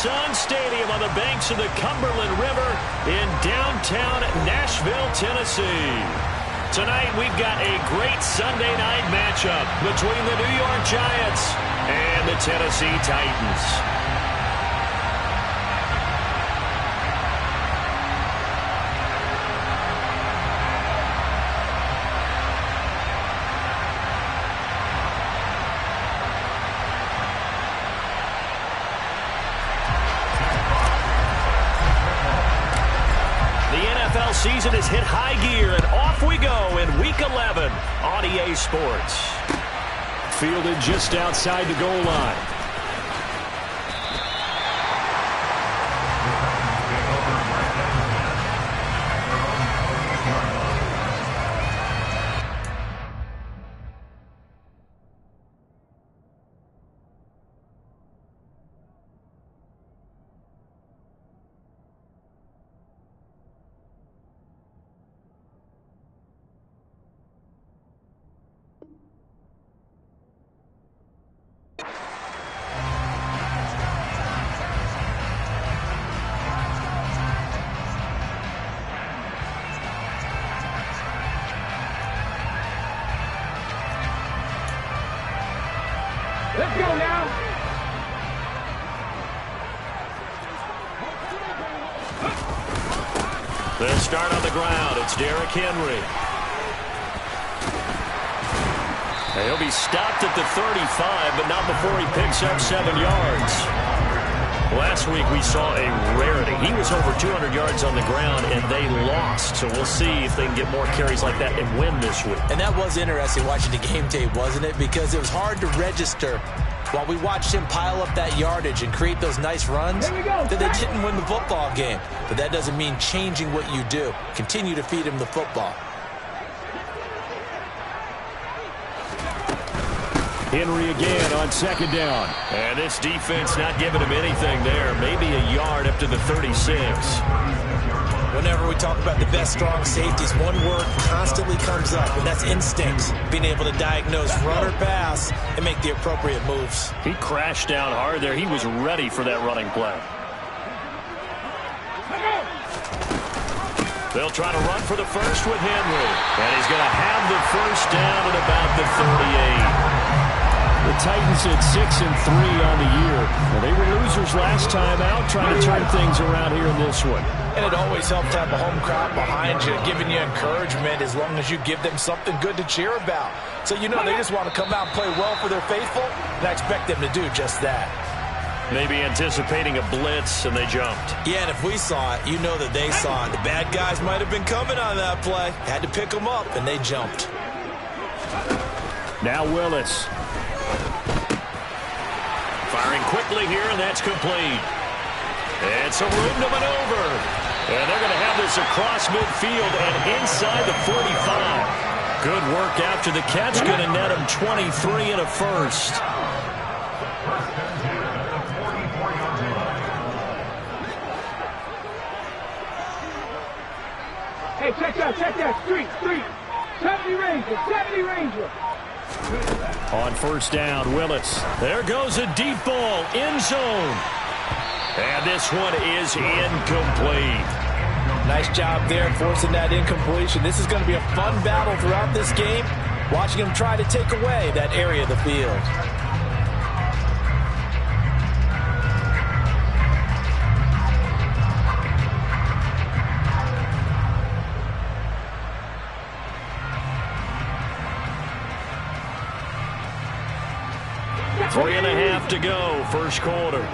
Sun Stadium on the banks of the Cumberland River in downtown Nashville, Tennessee. Tonight, we've got a great Sunday night matchup between the New York Giants and the Tennessee Titans. Season has hit high gear, and off we go in Week 11 on EA Sports. Fielded just outside the goal line. Let's go now. They'll start on the ground. It's Derrick Henry. He'll be stopped at the 35, but not before he picks up 7 yards. Last week we saw a rarity. He was over 200 yards on the ground, and they lost. So we'll see if they can get more carries like that and win this week. And that was interesting watching the game tape, wasn't it? Because it was hard to register while we watched him pile up that yardage and create those nice runs that they didn't win the football game. But that doesn't mean changing what you do. Continue to feed him the football. Henry again on second down. And this defense not giving him anything there. Maybe a yard up to the 36. Whenever we talk about the best strong safeties, one word constantly comes up, and that's instincts. Being able to diagnose run or pass and make the appropriate moves. He crashed down hard there. He was ready for that running play. They'll try to run for the first with Henry. And he's going to have the first down at about the 38. The Titans at 6-3 on the year. Well, they were losers last time out, trying to turn things around here in this one. And it always helps to have a home crowd behind you, giving you encouragement as long as you give them something good to cheer about. So you know they just want to come out and play well for their faithful, and I expect them to do just that. Maybe anticipating a blitz, and they jumped. Yeah, and if we saw it, you know that they saw it. The bad guys might have been coming on that play. Had to pick them up, and they jumped. Now Willis. Firing quickly here, and that's complete. And some room to maneuver. And they're going to have this across midfield and inside the 45. Good work after the catch. Going to net him 23 and a first. Hey, check that. Street. 70 Ranger. On first down, Willis. There goes a deep ball, end zone. And this one is incomplete. Nice job there forcing that incompletion. This is going to be a fun battle throughout this game, watching him try to take away that area of the field. Three and a half to go, first quarter.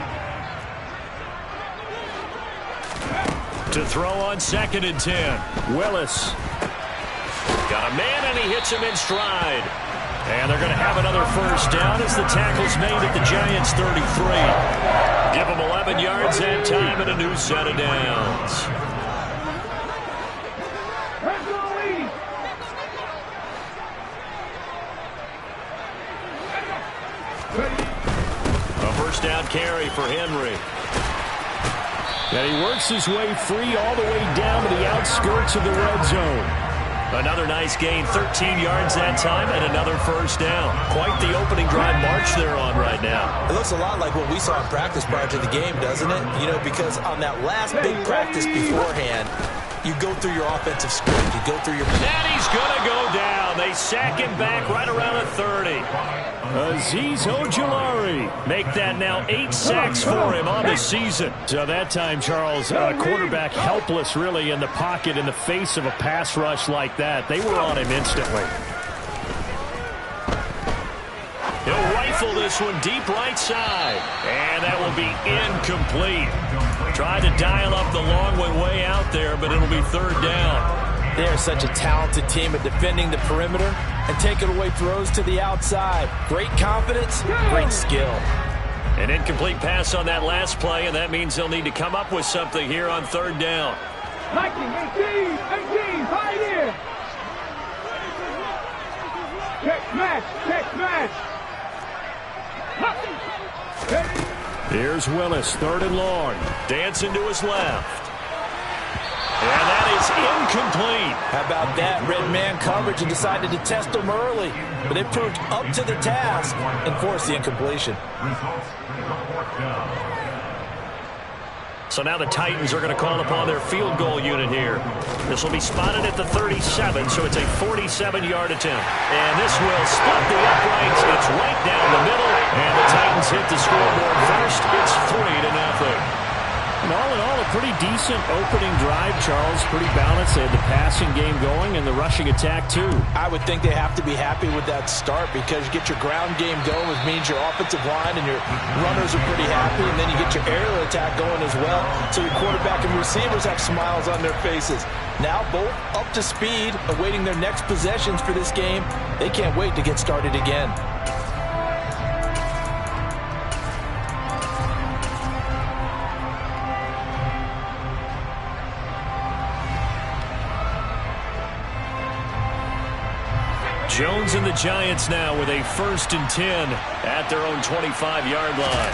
To throw on 2nd and 10. Willis. Got a man, and he hits him in stride. And they're going to have another first down as the tackle's made at the Giants' 33. Give them 11 yards that time and a new set of downs. A first down carry for Henry. And he works his way free all the way down to the outskirts of the red zone. Another nice gain, 13 yards that time, and another first down. Quite the opening drive march they're on right now. It looks a lot like what we saw in practice prior to the game, doesn't it? You know, because on that last big practice beforehand, you go through your offensive script. You go through your... And he's going to go down. They sack him back right around the 30. Azeez Ojulari make that now 8 sacks for him on the season. So that time, Charles, quarterback helpless really in the pocket in the face of a pass rush like that. They were on him instantly. He'll rifle this one deep right side. And that will be incomplete. Tried to dial up the long one way out there, but it'll be third down. They're such a talented team at defending the perimeter and taking away throws to the outside. Great confidence, great skill. An incomplete pass on that last play, and that means they'll need to come up with something here on third down. 19, 18, right here. Check match. Here's Willis, third and long. Dancing to his left. And that is incomplete. How about that? Red man coverage and decided to test them early. But they proved up to the task and forced the incompletion. So now the Titans are going to call upon their field goal unit here. This will be spotted at the 37, so it's a 47-yard attempt. And this will split the uprights. It's right down the middle. And the Titans hit the scoreboard first. It's 3-0. And all in all, a pretty decent opening drive, Charles. Pretty balanced. They had the passing game going and the rushing attack, too. I would think they have to be happy with that start because you get your ground game going, which means your offensive line and your runners are pretty happy, and then you get your aerial attack going as well. So your quarterback and receivers have smiles on their faces. Now both up to speed, awaiting their next possessions for this game. They can't wait to get started again. Jones and the Giants now with a 1st and 10 at their own 25-yard line.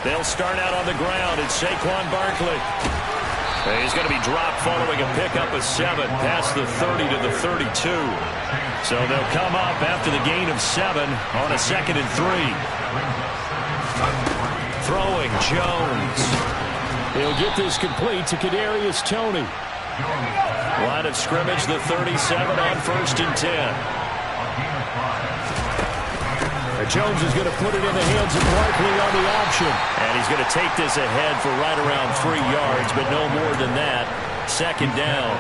They'll start out on the ground. It's Saquon Barkley. He's going to be dropped following a pickup of 7 past the 30 to the 32. So they'll come up after the gain of 7 on a 2nd and 3. Throwing Jones. He'll get this complete to Kadarius Toney. Line of scrimmage, the 37 on 1st and 10. Jones is going to put it in the hands of Barkley on the option. And he's going to take this ahead for right around 3 yards, but no more than that. 2nd down.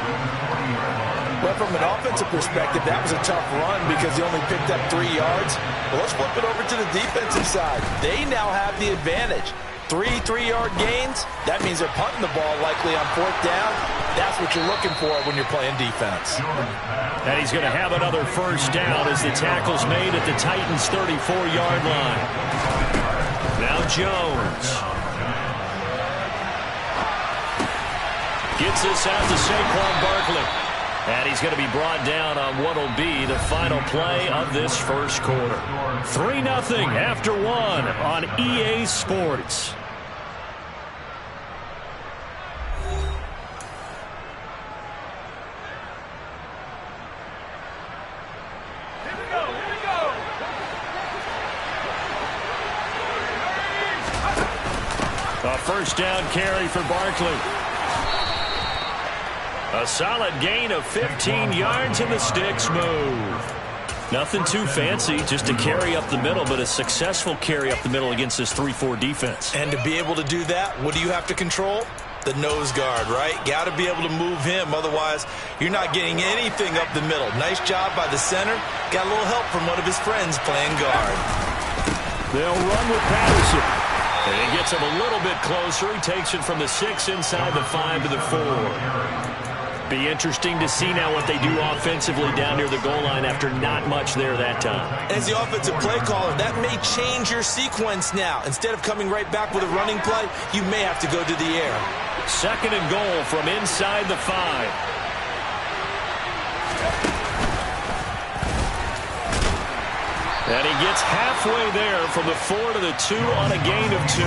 Well, from an offensive perspective, that was a tough run because he only picked up 3 yards. Well, let's flip it over to the defensive side. They now have the advantage. 3 3-yard gains, that means they're punting the ball likely on 4th down. That's what you're looking for when you're playing defense. And he's going to have another first down as the tackle's made at the Titans' 34-yard line. Now Jones. Gets this out to Saquon Barkley. And he's going to be brought down on what will be the final play of this first quarter. 3-0 after 1 on EA Sports. A first down carry for Barkley. A solid gain of 15 yards and the sticks move. Nothing too fancy, just a carry up the middle, but a successful carry up the middle against this 3-4 defense. And to be able to do that, what do you have to control? The nose guard, right? Got to be able to move him, otherwise you're not getting anything up the middle. Nice job by the center. Got a little help from one of his friends playing guard. They'll run with Patterson. And he gets him a little bit closer. He takes it from the 6 inside the 5 to the 4. Be interesting to see now what they do offensively down near the goal line after not much there that time. As the offensive play caller, that may change your sequence now. Instead of coming right back with a running play, you may have to go to the air. 2nd and goal from inside the 5. And he gets halfway there from the 4 to the 2 on a gain of 2.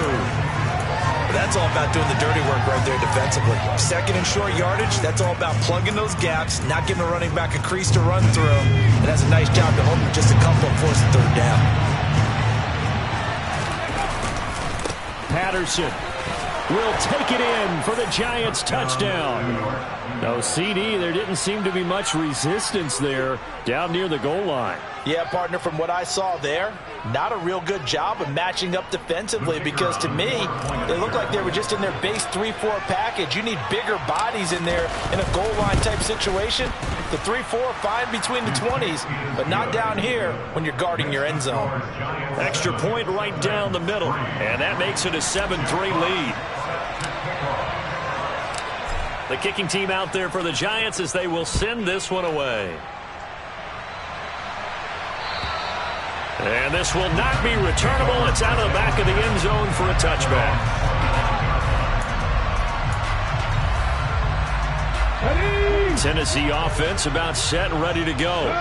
That's all about doing the dirty work right there defensively. Second and short yardage, that's all about plugging those gaps, not giving a running back a crease to run through. And that's a nice job to hold him just a couple and force the third down. Patterson will take it in for the Giants touchdown. No CD, there didn't seem to be much resistance there down near the goal line. Yeah, partner, from what I saw there, not a real good job of matching up defensively because to me, they looked like they were just in their base 3-4 package. You need bigger bodies in there in a goal line type situation. The 3-4 fine between the 20s, but not down here when you're guarding your end zone. Extra point right down the middle, and that makes it a 7-3 lead. The kicking team out there for the Giants as they will send this one away. And this will not be returnable. It's out of the back of the end zone for a touchback. Tennessee offense about set and ready to go.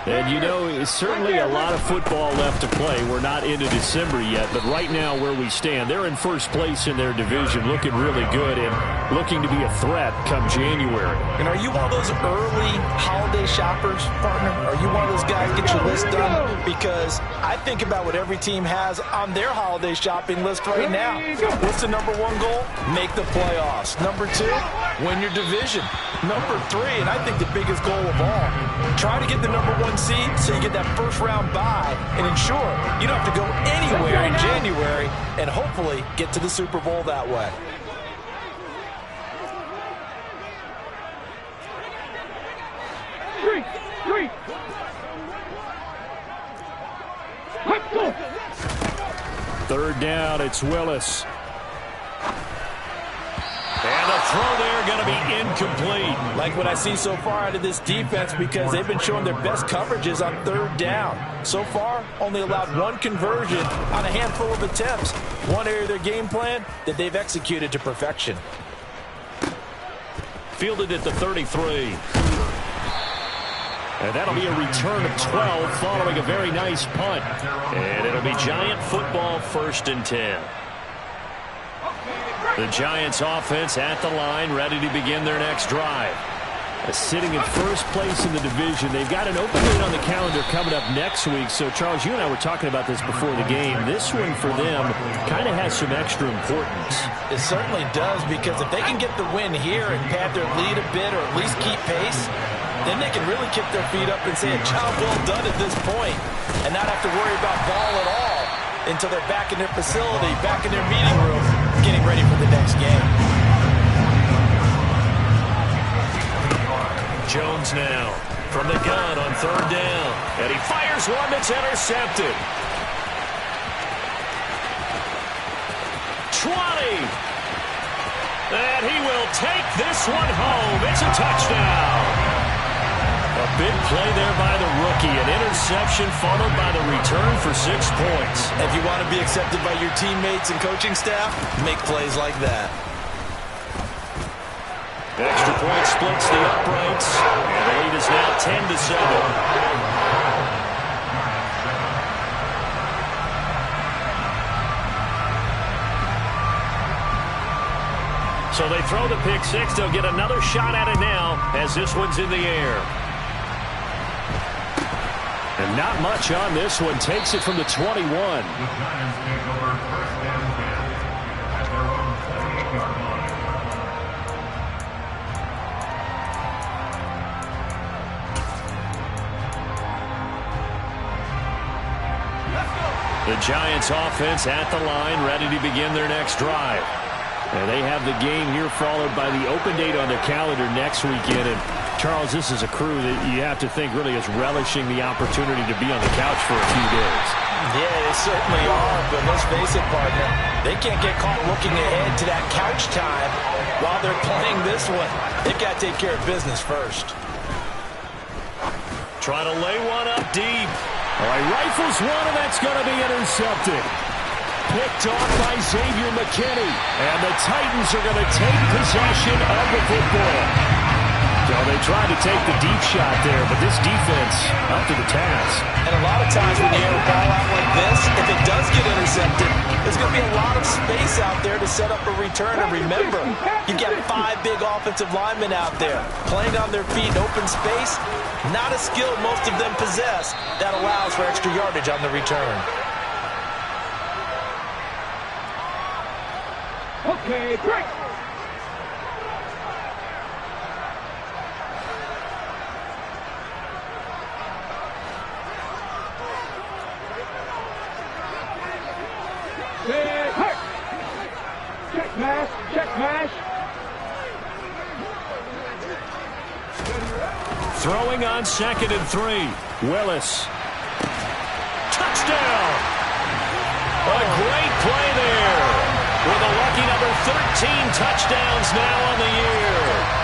And, you know, it's certainly a lot of football left to play. We're not into December yet, but right now where we stand, they're in first place in their division, looking really good and looking to be a threat come January. And are you one of those early holiday shoppers, partner? Are you one of those guys get your list done? Because I think about what every team has on their holiday shopping list right now. What's the number one goal? Make the playoffs. Number two, win your division. Number three, and I think the biggest goal of all, try to get the number one seed so you get that first round bye and ensure you don't have to go anywhere in January and hopefully get to the Super Bowl that way. Third down, it's Willis. And the throw there going to be incomplete. Like what I see so far out of this defense because they've been showing their best coverages on third down. So far, only allowed one conversion on a handful of attempts. One area of their game plan that they've executed to perfection. Fielded at the 33. And that'll be a return of 12 following a very nice punt. And it'll be Giant football 1st and 10. The Giants offense at the line, ready to begin their next drive. Sitting in first place in the division. They've got an open date on the calendar coming up next week. So, Charles, you and I were talking about this before the game. This one for them kind of has some extra importance. It certainly does, because if they can get the win here and pad their lead a bit or at least keep pace, then they can really kick their feet up and say a job well done at this point and not have to worry about ball at all until they're back in their facility, back in their meeting room, getting ready for the next game. Jones now from the gun on third down. And he fires one that's intercepted. 20. And he will take this one home. It's a touchdown. A big play there by the rookie. An interception followed by the return for 6 points. If you want to be accepted by your teammates and coaching staff, make plays like that. Extra point splits the uprights. And the lead is now 10-7. So they throw the pick six. They'll get another shot at it now as this one's in the air. And not much on this one. Takes it from the 21. The Giants offense at the line, ready to begin their next drive. And they have the game here followed by the open date on their calendar next weekend. And Charles, this is a crew that you have to think really is relishing the opportunity to be on the couch for a few days. Yeah, they certainly are, but let's face it, partner. They can't get caught looking ahead to that couch time while they're playing this one. They've got to take care of business first. Try to lay one up deep. All right, rifles one, and that's going to be intercepted. Picked off by Xavier McKinney. And the Titans are going to take possession of the football. So they tried to take the deep shot there, but this defense up to the task. And a lot of times when you air a ball out like this, if it does get intercepted, there's going to be a lot of space out there to set up a return. And remember, you've got 5 big offensive linemen out there playing on their feet in open space. Not a skill most of them possess that allows for extra yardage on the return. Okay, break. Check mash, check mash. Throwing on 2nd and 3. Willis. Touchdown! A great play there. With a lucky number 13 touchdowns now on the year.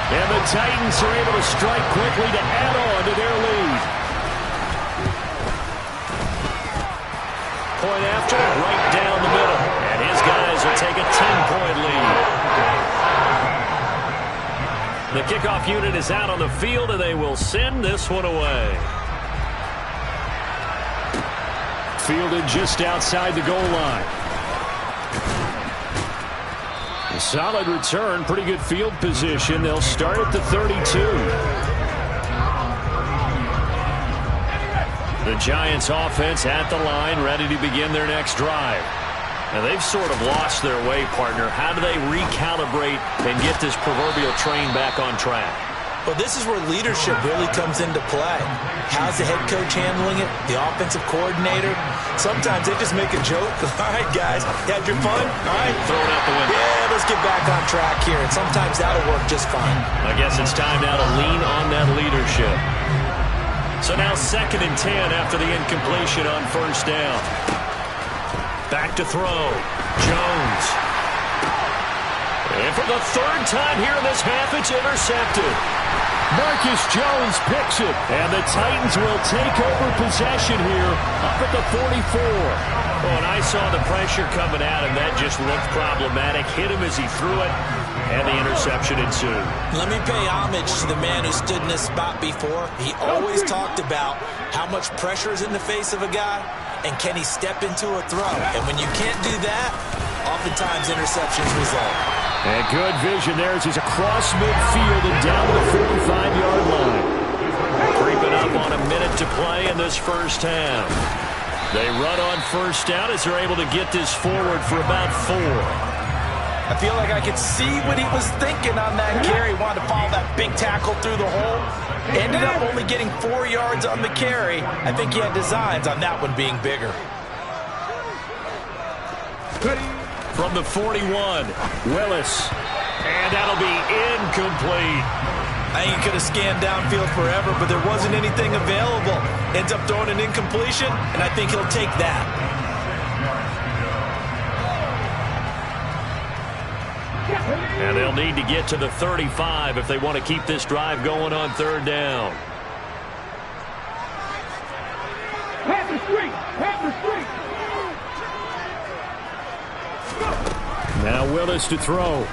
And the Titans are able to strike quickly to add on to their lead. Point after, right down the middle. And his guys will take a 10-point lead. The kickoff unit is out on the field, and they will send this one away. Fielded just outside the goal line. A solid return, pretty good field position. They'll start at the 32. The Giants offense at the line, ready to begin their next drive. Now they've sort of lost their way, partner. How do they recalibrate and get this proverbial train back on track? Well, this is where leadership really comes into play. How's the head coach handling it? The offensive coordinator? Sometimes they just make a joke. All right, guys, had your fun? All right. Throw it out the window. Yeah, let's get back on track here. And sometimes that'll work just fine. I guess it's time now to lean on that leadership. So now 2nd and 10 after the incompletion on 1st down. Back to throw. Jones. And for the 3rd time here in this half, it's intercepted. Marcus Jones picks it, and the Titans will take over possession here up at the 44. Oh, and I saw the pressure coming at him. That just looked problematic. Hit him as he threw it, and the interception ensued. Let me pay homage to the man who stood in this spot before. He always talked about how much pressure is in the face of a guy, and can he step into a throw. And when you can't do that, oftentimes interceptions result. And good vision there as he's across midfield and down to the 45-yard line. Creeping up on a minute to play in this 1st half. They run on 1st down as they're able to get this forward for about 4. I feel like I could see what he was thinking on that carry. Wanted to follow that big tackle through the hole. Ended up only getting 4 yards on the carry. I think he had designs on that one being bigger. From the 41, Willis. And that'll be incomplete. I think he could have scanned downfield forever, but there wasn't anything available. Ends up throwing an incompletion, and I think he'll take that. And they'll need to get to the 35 if they want to keep this drive going on 3rd down. Half the street! Half the street! Now Willis to throw.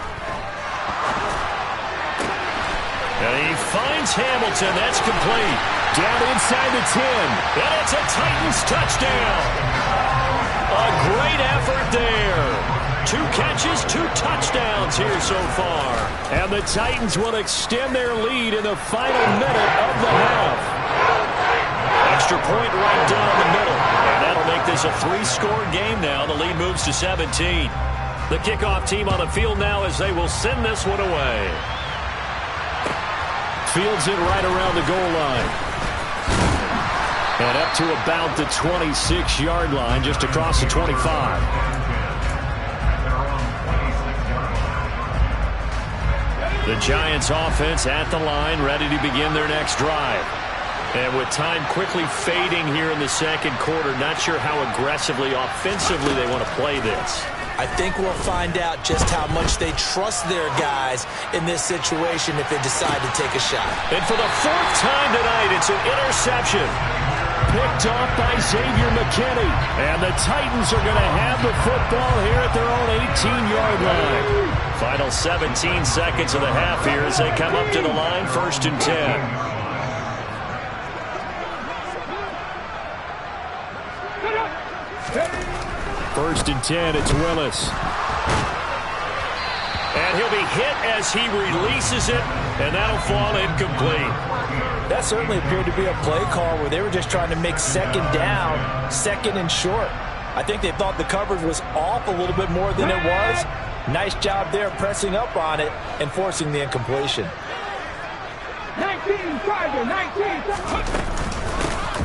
And he finds Hamilton. That's complete. Down inside the 10. And it's a Titans touchdown. A great effort there. 2 catches, 2 touchdowns here so far. And the Titans will extend their lead in the final minute of the half. Extra point right down the middle. And that'll make this a 3-score game now. The lead moves to 17. The kickoff team on the field now as they will send this one away. Fields it right around the goal line. And up to about the 26-yard line, just across the 25. The Giants offense at the line, ready to begin their next drive. And with time quickly fading here in the 2nd quarter, not sure how aggressively, offensively they want to play this. I think we'll find out just how much they trust their guys in this situation if they decide to take a shot. And for the 4th time tonight, it's an interception. Picked off by Xavier McKinney. And the Titans are going to have the football here at their own 18-yard line. Final 17 seconds of the half here as they come up to the line, 1st and 10. First and 10, it's Willis. And he'll be hit as he releases it, and that'll fall incomplete. That certainly appeared to be a play call where they were just trying to make second down, 2nd and short. I think they thought the coverage was off a little bit more than it was. Nice job there pressing up on it and forcing the incompletion. 19, Tiger, 19.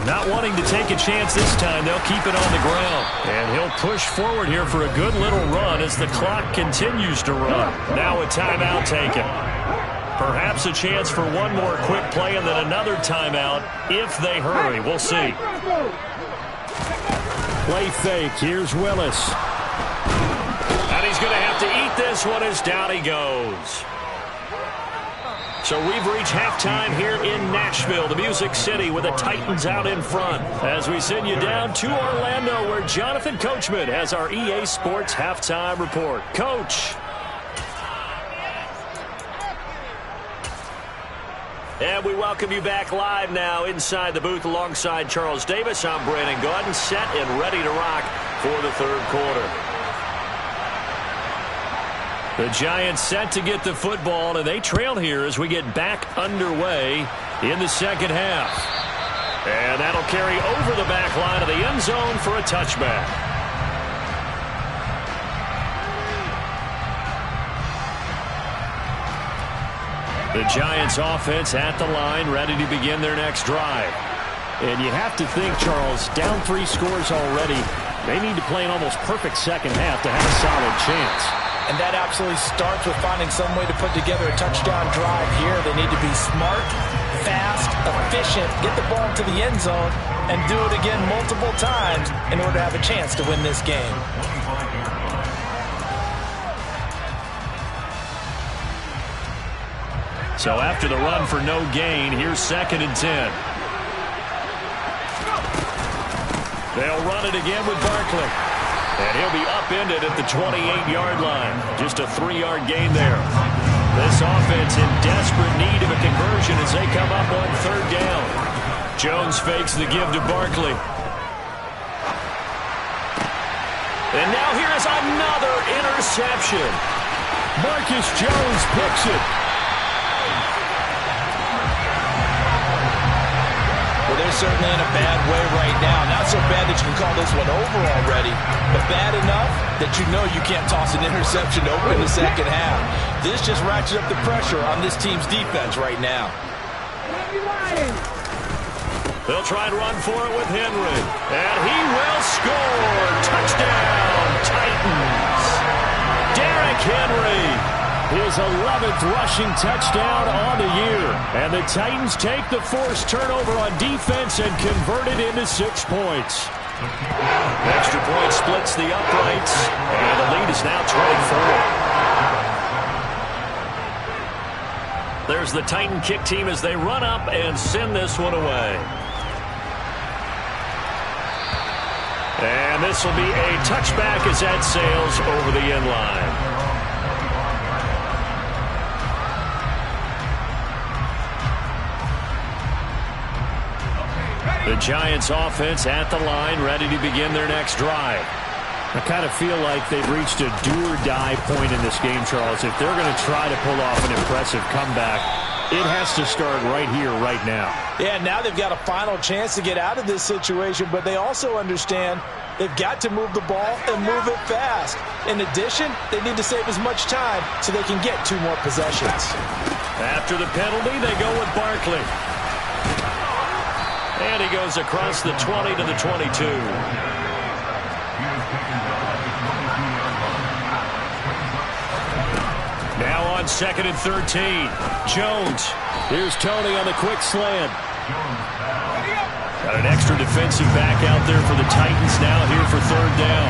Not wanting to take a chance this time, they'll keep it on the ground. And he'll push forward here for a good little run as the clock continues to run. Now a timeout taken. Perhaps a chance for one more quick play and then another timeout if they hurry. We'll see. Play fake. Here's Willis. And he's going to have to eat this one as down he goes. So we've reached halftime here in Nashville, the Music City, with the Titans out in front. As we send you down to Orlando, where Jonathan Coachman has our EA Sports halftime report. Coach. And we welcome you back live now inside the booth alongside Charles Davis. I'm Brandon Gaudin, set and ready to rock for the third quarter. The Giants set to get the football, and they trail here as we get back underway in the second half. And that'll carry over the back line of the end zone for a touchback. The Giants offense at the line, ready to begin their next drive. And you have to think, Charles, down 3 scores already. They need to play an almost perfect second half to have a solid chance. And that absolutely starts with finding some way to put together a touchdown drive here. They need to be smart, fast, efficient, get the ball to the end zone, and do it again multiple times in order to have a chance to win this game. So after the run for no gain, here's 2nd and 10. They'll run it again with Barkley. And he'll be upended at the 28-yard line. Just a 3-yard gain there. This offense in desperate need of a conversion as they come up on 3rd down. Jones fakes the give to Barkley. And now here is another interception. Marcus Jones picks it. Well, they're certainly in a bad way right now. Not so bad that you can call this one over already, but bad enough that you know you can't toss an interception to open the second half. This just ratchets up the pressure on this team's defense right now. They'll try and run for it with Henry. And he will score. Touchdown, Titans. Derrick Henry. His 11th rushing touchdown on the year. And the Titans take the forced turnover on defense and convert it into 6 points. Extra point splits the uprights, and the lead is now 24. There's the Titan kick team as they run up and send this one away. And this will be a touchback as that sails over the end line. The Giants offense at the line, ready to begin their next drive. I kind of feel like they've reached a do-or-die point in this game, Charles. If they're going to try to pull off an impressive comeback, it has to start right here, right now. Yeah, now they've got a final chance to get out of this situation, but they also understand they've got to move the ball and move it fast. In addition, they need to save as much time so they can get 2 more possessions. After the penalty, they go with Barkley. And he goes across the 20 to the 22. Now on 2nd and 13. Jones. Here's Tony on the quick slant. Got an extra defensive back out there for the Titans now here for 3rd down.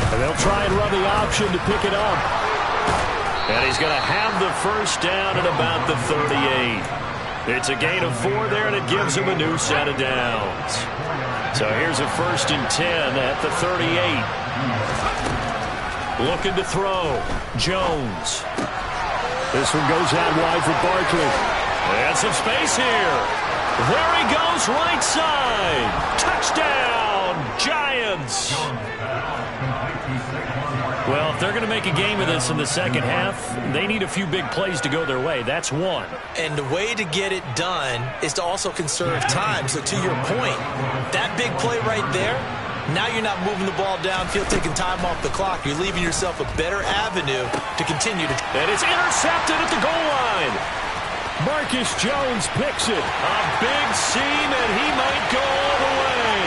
And they'll try and run the option to pick it up. And he's going to have the first down at about the 38. It's a gain of 4 there, and it gives him a new set of downs. So here's a 1st and 10 at the 38. Looking to throw. Jones. This one goes out wide for Barkley. And some space here. There he goes, right side. Touchdown, Giants. Well, if they're going to make a game of this in the second half, they need a few big plays to go their way. That's one. And the way to get it done is to also conserve time. So to your point, that big play right there, now you're not moving the ball downfield, taking time off the clock. You're leaving yourself a better avenue to continue to. And it's intercepted at the goal line. Marcus Jones picks it. A big seam, and he might go all the way.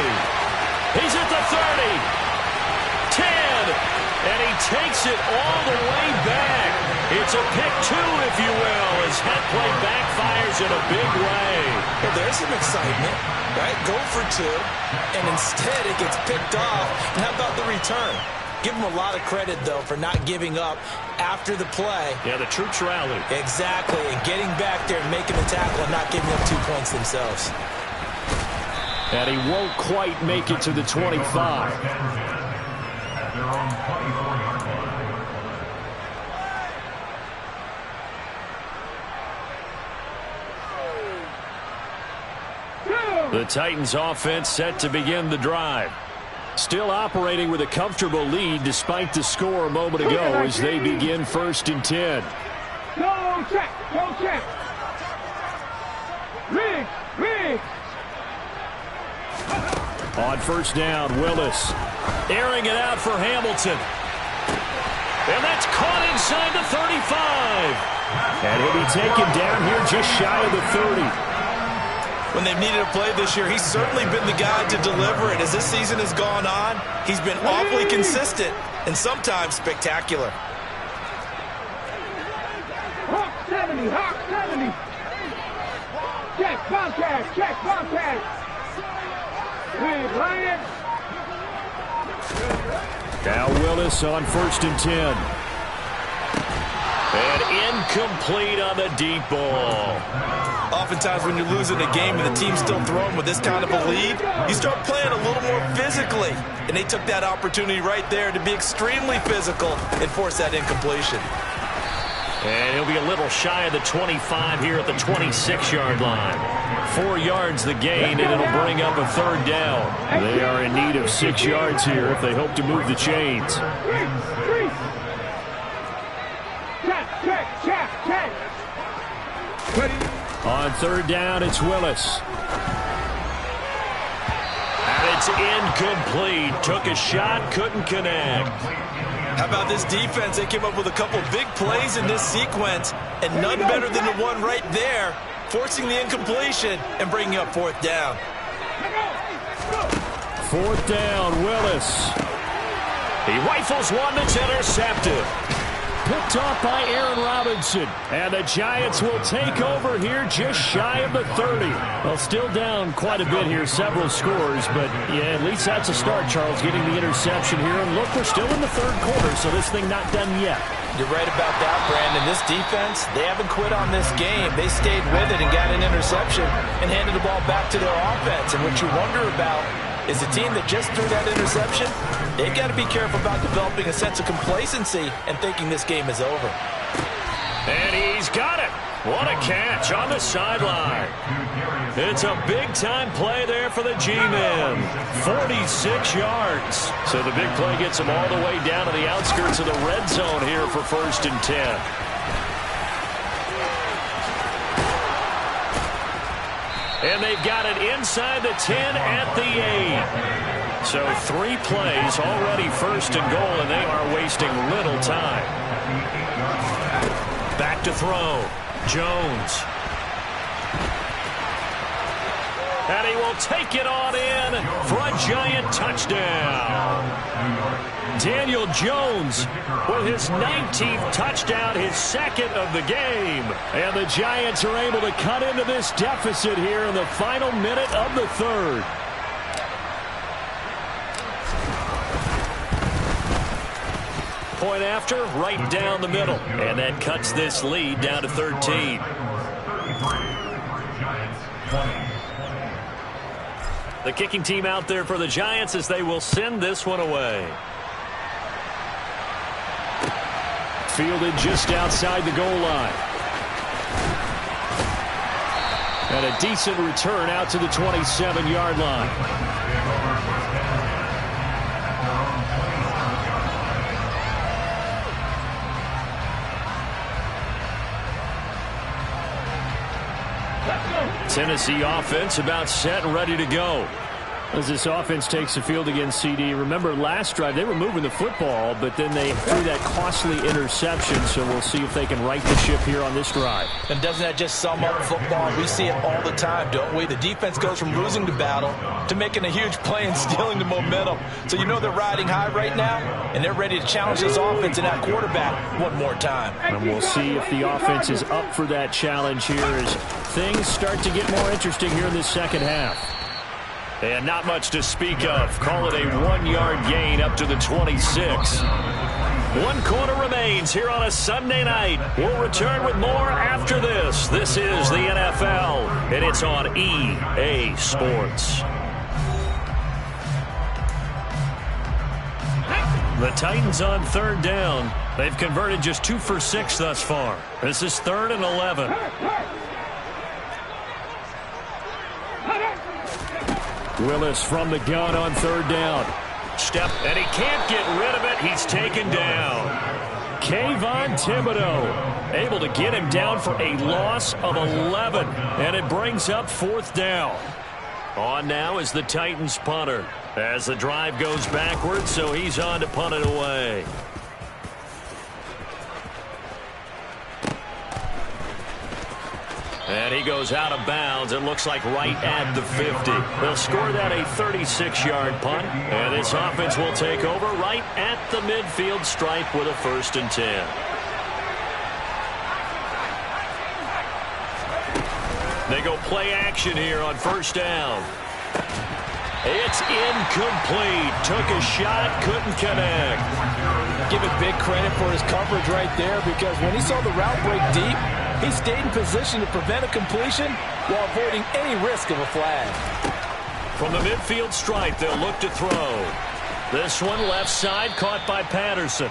He's at the 30. 10. And he takes it all the way back. It's a pick two, if you will, as that play backfires in a big way. Well, there's some excitement, right? Go for two, and instead it gets picked off. And how about the return? Give him a lot of credit, though, for not giving up after the play. Yeah, the troops rallied. Exactly, and getting back there and making the tackle and not giving up 2 points themselves. And he won't quite make it to the 25. The Titans offense set to begin the drive. Still operating with a comfortable lead despite the score a moment ago as they begin 1st and 10. Go check, go check. Riggs. On 1st down, Willis airing it out for Hamilton. And that's caught inside the 35. And he'll be taken down here just shy of the 30. When they've needed a play this year, he's certainly been the guy to deliver it. As this season has gone on, he's been awfully consistent and sometimes spectacular. Hawk 70. Check, Bobcat. Big Lion. Now Willis on 1st and 10. And incomplete on the deep ball. Oftentimes when you're losing a game and the team's still throwing with this kind of a lead, you start playing a little more physically. And they took that opportunity right there to be extremely physical and force that incompletion. And he'll be a little shy of the 25 here at the 26-yard line. 4 yards the gain, and it'll bring up a 3rd down. They are in need of 6 yards here if they hope to move the chains. Check. On 3rd down, it's Willis. And it's incomplete. Took a shot, couldn't connect. How about this defense? They came up with a couple big plays in this sequence, and none better than the one right there, forcing the incompletion and bringing up 4th down. 4th down, Willis. He rifles one that's intercepted. Picked off by Aaron Robinson. And the Giants will take over here just shy of the 30. Well, still down quite a bit here, several scores. But, yeah, at least that's a start, Charles, getting the interception here. And look, we're still in the 3rd quarter, so this thing not done yet. You're right about that, Brandon. This defense, they haven't quit on this game. They stayed with it and got an interception and handed the ball back to their offense. And what you wonder about is the team that just threw that interception, they've got to be careful about developing a sense of complacency and thinking this game is over. And he's got it. What a catch on the sideline. It's a big-time play there for the G-men. 46 yards. So the big play gets them all the way down to the outskirts of the red zone here for 1st and 10. And they've got it inside the 10 at the 8. So 3 plays already 1st and goal, and they are wasting little time. Back to throw. Jones. And he will take it on in for a Giant touchdown. Daniel Jones with his 19th touchdown, his 2nd of the game. And the Giants are able to cut into this deficit here in the final minute of the 3rd. Point after, right down the middle. And that cuts this lead down to 13. The kicking team out there for the Giants as they will send this one away. Fielded just outside the goal line. And a decent return out to the 27-yard line. Tennessee offense about set and ready to go. As this offense takes the field against CD, remember last drive they were moving the football, but then they threw that costly interception, so we'll see if they can right the ship here on this drive. And doesn't that just sum up football? We see it all the time, don't we? The defense goes from losing the battle to making a huge play and stealing the momentum. So you know they're riding high right now, and they're ready to challenge this offense and that quarterback one more time. And we'll see if the offense is up for that challenge here as things start to get more interesting here in this second half. And not much to speak of. Call it a 1-yard gain up to the 26. 1 quarter remains here on a Sunday night. We'll return with more after this. This is the NFL, and it's on EA Sports. The Titans on 3rd down. They've converted just 2 for 6 thus far. This is 3rd and 11. Willis from the gun on 3rd down. Step, and he can't get rid of it. He's taken down. Kayvon Thibodeaux able to get him down for a loss of 11. And it brings up 4th down. On now is the Titans punter as the drive goes backwards, so he's on to punt it away. And he goes out of bounds. It looks like right at the 50. They'll score that a 36-yard punt. And this offense will take over right at the midfield stripe with a 1st and 10. They go play action here on 1st down. It's incomplete. Took a shot, couldn't connect. Give it big credit for his coverage right there, because when he saw the route break deep, he stayed in position to prevent a completion while avoiding any risk of a flag. From the midfield stripe, they'll look to throw. This one left side, caught by Patterson.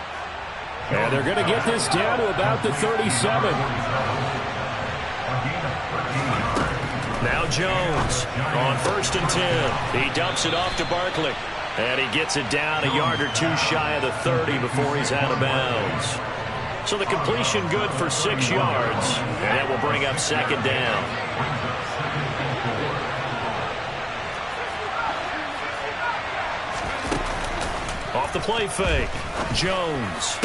And they're going to get this down to about the 37. Now Jones on 1st and 10. He dumps it off to Barkley. And he gets it down a yard or 2 shy of the 30 before he's out of bounds. So the completion good for 6 yards. And that will bring up 2nd down. Off the play fake. Jones.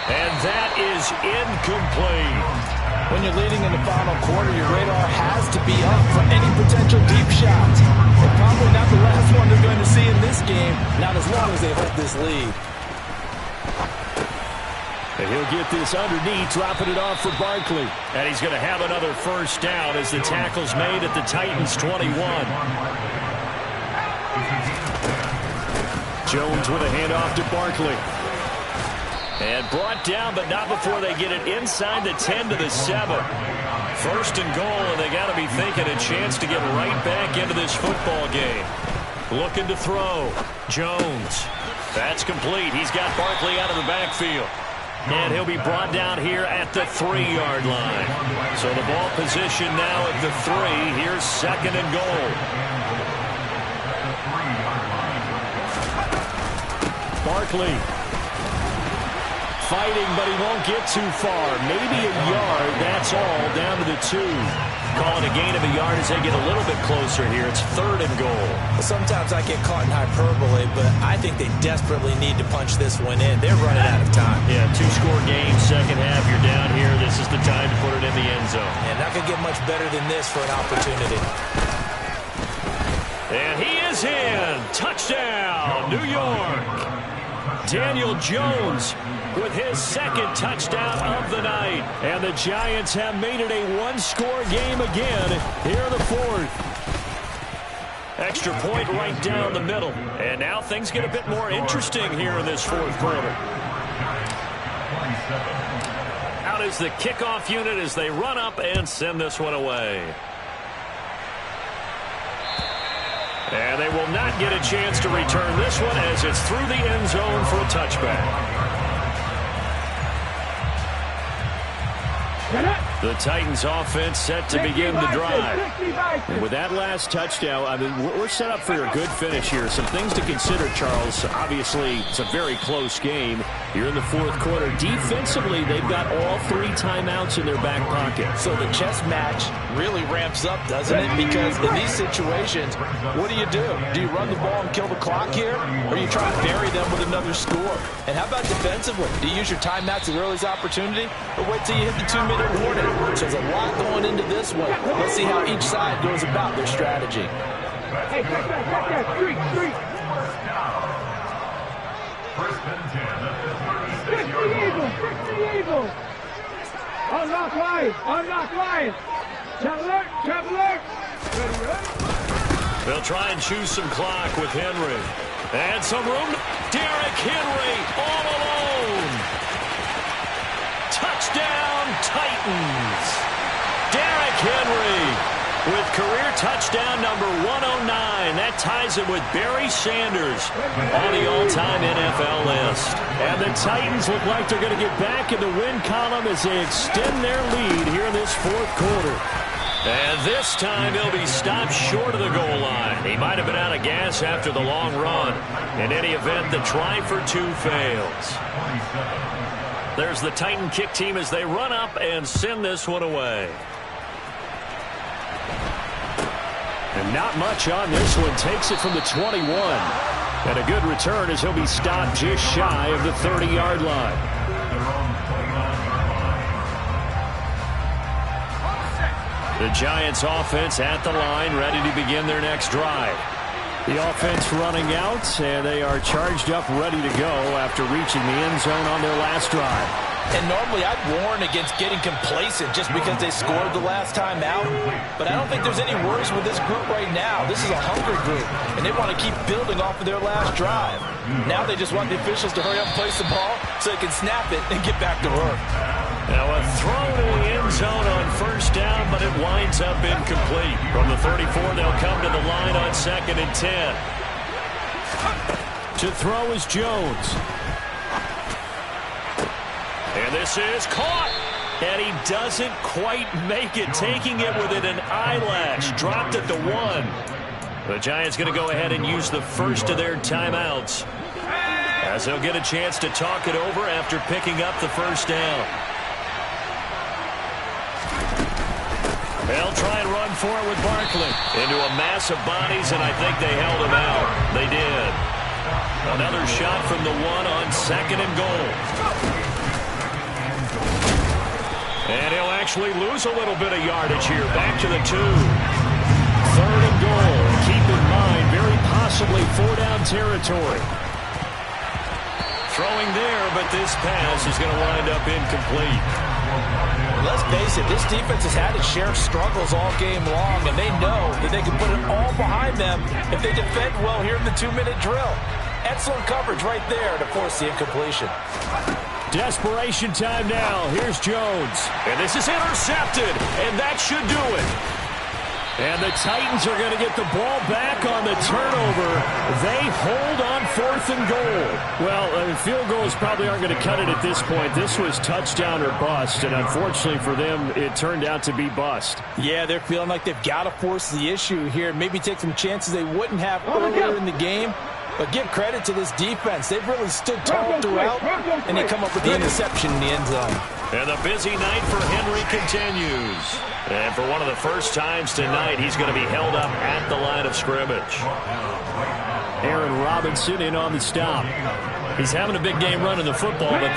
And that is incomplete. When you're leading in the final quarter, your radar has to be up for any potential deep shots. And probably not the last one they're going to see in this game, not as long as they hold this lead. And he'll get this underneath, dropping it off for Barkley. And he's going to have another 1st down as the tackle's made at the Titans' 21. Jones with a handoff to Barkley. And brought down, but not before they get it inside the 10 to the 7. 1st and goal, and they got to be thinking a chance to get right back into this football game. Looking to throw. Jones. That's complete. He's got Barkley out of the backfield. And he'll be brought down here at the 3-yard line. So the ball position now at the 3. Here's 2nd and goal. Barkley. Fighting, but he won't get too far. Maybe a yard, that's all, down to the 2. Calling a gain of a yard as they get a little bit closer here. It's 3rd and goal. Sometimes I get caught in hyperbole, but I think they desperately need to punch this one in. They're running out of time. Yeah, 2-score game, second half. You're down here. This is the time to put it in the end zone. And not going to get much better than this for an opportunity. And he is in. Touchdown, New York. Daniel Jones with his 2nd touchdown of the night. And the Giants have made it a 1-score game again here in the 4th. Extra point right down the middle. And now things get a bit more interesting here in this 4th quarter. Out is the kickoff unit as they run up and send this one away. And they will not get a chance to return this one as it's through the end zone for a touchback. The Titans offense set to begin the drive. And with that last touchdown, I mean, we're set up for a good finish here. Some things to consider, Charles. Obviously, it's a very close game. You're in the fourth quarter. Defensively, they've got all 3 timeouts in their back pocket. So the chess match really ramps up, doesn't it? Because in these situations, what do? Do you run the ball and kill the clock here? Or do you try to bury them with another score? And how about defensively? Do you use your timeouts at the earliest opportunity? Or wait till you hit the 2-minute warning? So there's a lot going into this one. Let's see how each side goes about their strategy. Hey, check that, street. Fix the Eagles. Unlock line. Traveler. They'll try and choose some clock with Henry. And some room. Derrick Henry all alone. Touchdown, Titans. Derrick Henry with career touchdown number 109. That ties it with Barry Sanders on the all-time NFL list. And the Titans look like they're going to get back in the win column as they extend their lead here in this fourth quarter. And this time he'll be stopped short of the goal line. He might have been out of gas after the long run. In any event, the try for 2 fails. There's the Titan kick team as they run up and send this one away. And not much on this one. Takes it from the 21. And a good return as he'll be stopped just shy of the 30-yard line. The Giants offense at the line, ready to begin their next drive. The offense running out, and they are charged up, ready to go after reaching the end zone on their last drive. And normally I'd warn against getting complacent just because they scored the last time out. But I don't think there's any worries with this group right now. This is a hungry group, and they want to keep building off of their last drive. Now they just want the officials to hurry up and place the ball so they can snap it and get back to work. Now a throw to the end zone on first down, but it winds up incomplete. From the 34, they'll come to the line on 2nd and 10. To throw is Jones. And this is caught. And he doesn't quite make it, taking it within an eyelash. Dropped at the 1. The Giants going to go ahead and use the first of their timeouts, as they'll get a chance to talk it over after picking up the first down. They'll try and run for it with Barkley. Into a mass of bodies, and I think they held him out. They did. Another shot from the 1 on 2nd and goal. And he'll actually lose a little bit of yardage here. Back to the 2. 3rd and goal. Keep in mind, very possibly 4-down territory. Throwing there, but this pass is going to wind up incomplete. Let's face it, this defense has had its share of struggles all game long, and they know that they can put it all behind them if they defend well here in the 2-minute drill. Excellent coverage right there to force the incompletion. Desperation time now. Here's Jones. And this is intercepted, and that should do it. And the Titans are going to get the ball back on the turnover. They hold on 4th and goal. Well, field goals probably aren't going to cut it at this point. This was touchdown or bust, and unfortunately for them, it turned out to be bust. Yeah, they're feeling like they've got to force the issue here. Maybe take some chances they wouldn't have earlier in the game. But give credit to this defense. They've really stood tall throughout, and they come up with the interception in the end zone. And the busy night for Henry continues. And for one of the first times tonight, he's going to be held up at the line of scrimmage. Aaron Robinson in on the stop. He's having a big game running the football, but that